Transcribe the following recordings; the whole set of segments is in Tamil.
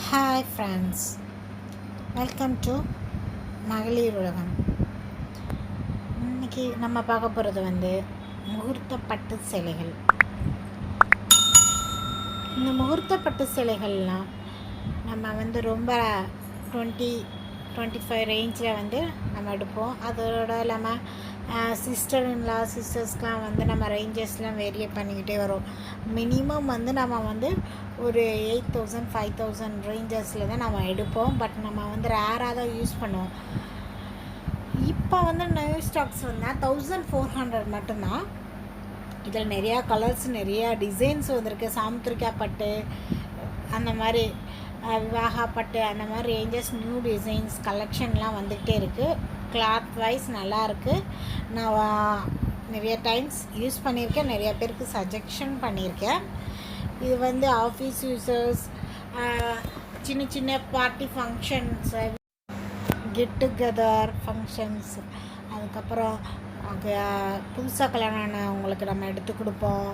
ஹாய் ஃப்ரெண்ட்ஸ், வெல்கம் டு மகளிர் உலகம். இன்றைக்கி நம்ம பார்க்க போகிறது முகூர்த்த பட்டு சேலைகள். இந்த முகூர்த்த பட்டு சேலைகள்லாம் நம்ம ரொம்ப 20-25 ரேஞ்சில் நம்ம எடுப்போம். அதோட இல்லாமல் சிஸ்டர்ஸ்க்கெலாம் நம்ம ரேஞ்சஸ்லாம் வேரியேட் பண்ணிக்கிட்டே வரும். மினிமம் நம்ம ஒரு 8,000-5,000 ரேஞ்சஸில் தான் நம்ம எடுப்போம். பட் நம்ம ரேராக தான் யூஸ் பண்ணுவோம். இப்போ நியூ ஸ்டாக்ஸ் 1,400 மட்டும்தான். இதில் நிறையா கலர்ஸ், நிறையா டிசைன்ஸ் வந்திருக்கு. சாமுத்திரிக்கா பட்டு, அந்த மாதிரி விவாகா பட்டு, அந்த மாதிரி ரேஞ்சஸ், நியூ டிசைன்ஸ் கலெக்ஷன்லாம் வந்துக்கிட்டே இருக்குது. கிளாத் வைஸ் நல்லாயிருக்கு. நான் நிறைய டைம்ஸ் யூஸ் பண்ணியிருக்கேன், நிறைய பேருக்கு சஜெக்ஷன் பண்ணியிருக்கேன். இது ஆஃபீஸ் யூசர்ஸ், சின்ன சின்ன party functions, get together functions, அதுக்கப்புறம் புதுசாக கல்யாணம் ஆனவங்களுக்கு நம்ம எடுத்து கொடுப்போம்.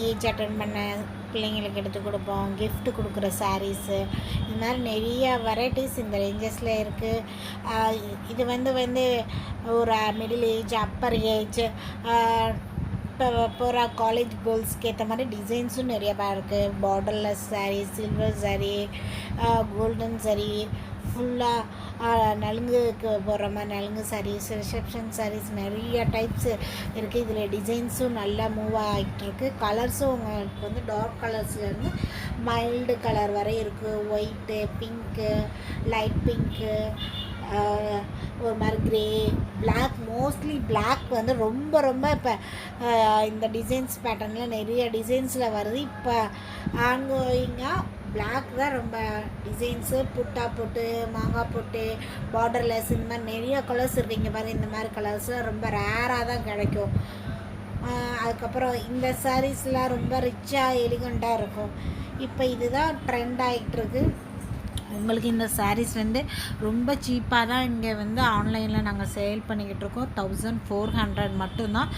ஏஜ் அட்டன் பண்ண பிள்ளைங்களுக்கு எடுத்து கொடுப்போம். கிஃப்ட் கொடுக்குற சாரீஸு, இது மாதிரி நிறைய வெரைட்டிஸ் இந்த ரேஞ்சஸில் இருக்குது. இது ஒரு மிடில் ஏஜ், அப்பர் ஏஜ், இப்போ போகிற காலேஜ் கேர்ள்ஸ்க்கு ஏற்ற மாதிரி டிசைன்ஸும் நிறைய இருக்குது. Borderless sari, silver sari, golden sari, ஃபுல்லாக நலுங்குக்கு போடுற மாதிரி நலுங்கு சாரீஸ், ரிசப்ஷன் சாரீஸ், நிறைய டைப்ஸ் இருக்குது. இதில் டிசைன்ஸும் நல்லா மூவ் ஆகிட்டுருக்கு. கலர்ஸும் உங்களுக்கு டார்க் கலர்ஸ்லேருந்து மைல்டு கலர் வரை இருக்குது. ஒயிட்டு, பிங்க்கு, லைட் பிங்க்கு, ஒரு மாதிரி க்ரே, பிளாக். மோஸ்ட்லி பிளாக் ரொம்ப ரொம்ப இப்போ இந்த டிசைன்ஸ் பேட்டர்னில் நிறைய டிசைன்ஸில் வருது. இப்போ ஆன்கோயிங்காக பிளாக் தான் ரொம்ப டிசைன்ஸு. புட்டா போட்டு, மாங்காய் போட்டு, பார்டர்லெஸ், இந்த மாதிரி நிறைய கலர்ஸ் இருக்குது. இங்கே பாருங்கள், இந்த மாதிரி கலர்ஸ்லாம் ரொம்ப ரேராக தான் கிடைக்கும். அதுக்கப்புறம் இந்த சாரீஸ்லாம் ரொம்ப ரிச்சாக எலிகண்ட்டாக இருக்கும். இப்போ இதுதான் ட்ரெண்ட் ஆகிட்டுருக்கு. உங்களுக்கு இந்த சாரீஸ் ரொம்ப சீப்பாக தான் இங்கே ஆன்லைனில் நாங்கள் சேல் பண்ணிக்கிட்டு இருக்கோம். 1,400 மட்டும்தான்.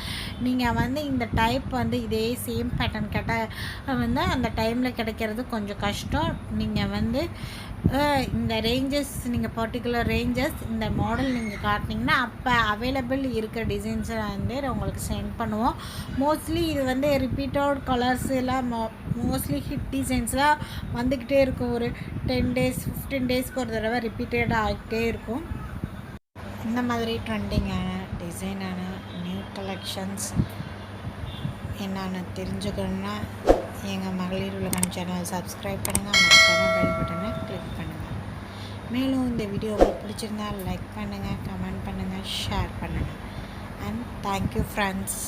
நீங்கள் இந்த டைப் இதே சேம் பேட்டர்ன் கேட்டால் அந்த டைமில் கிடைக்கிறது கொஞ்சம் கஷ்டம். நீங்கள் இந்த ரேஞ்சஸ், நீங்கள் பர்டிகுலர் ரேஞ்சஸ், இந்த மாடல் நீங்கள் காட்டினீங்கன்னா அப்போ அவைலபிள் இருக்கிற டிசைன்ஸை உங்களுக்கு சென்ட் பண்ணுவோம். மோஸ்ட்லி இது ரிப்பீட்டட் கலர்ஸ் எல்லாம் மோஸ்ட்லி ஹிட் டிசைன்ஸ்லாம் வந்துக்கிட்டே இருக்கும். ஒரு 10 days 15 டேஸ்க்கு ஒரு தடவை ரிப்பீட்டடாக ஆகிட்டே இருக்கும். இந்த மாதிரி ட்ரெண்டிங்கான டிசைனான நியூ கலெக்ஷன்ஸ் என்னென்னு தெரிஞ்சுக்கணுன்னா எங்கள் மகளிர் உலகம் சேனல் சப்ஸ்கிரைப் பண்ணுங்கள். மறக்காமல் பெல் பட்டனை கிளிக் பண்ணுங்கள். மேலும் இந்த வீடியோ உங்களுக்கு பிடிச்சிருந்தால் லைக் பண்ணுங்கள், கமெண்ட் பண்ணுங்கள், ஷேர் பண்ணுங்கள். And thank you friends.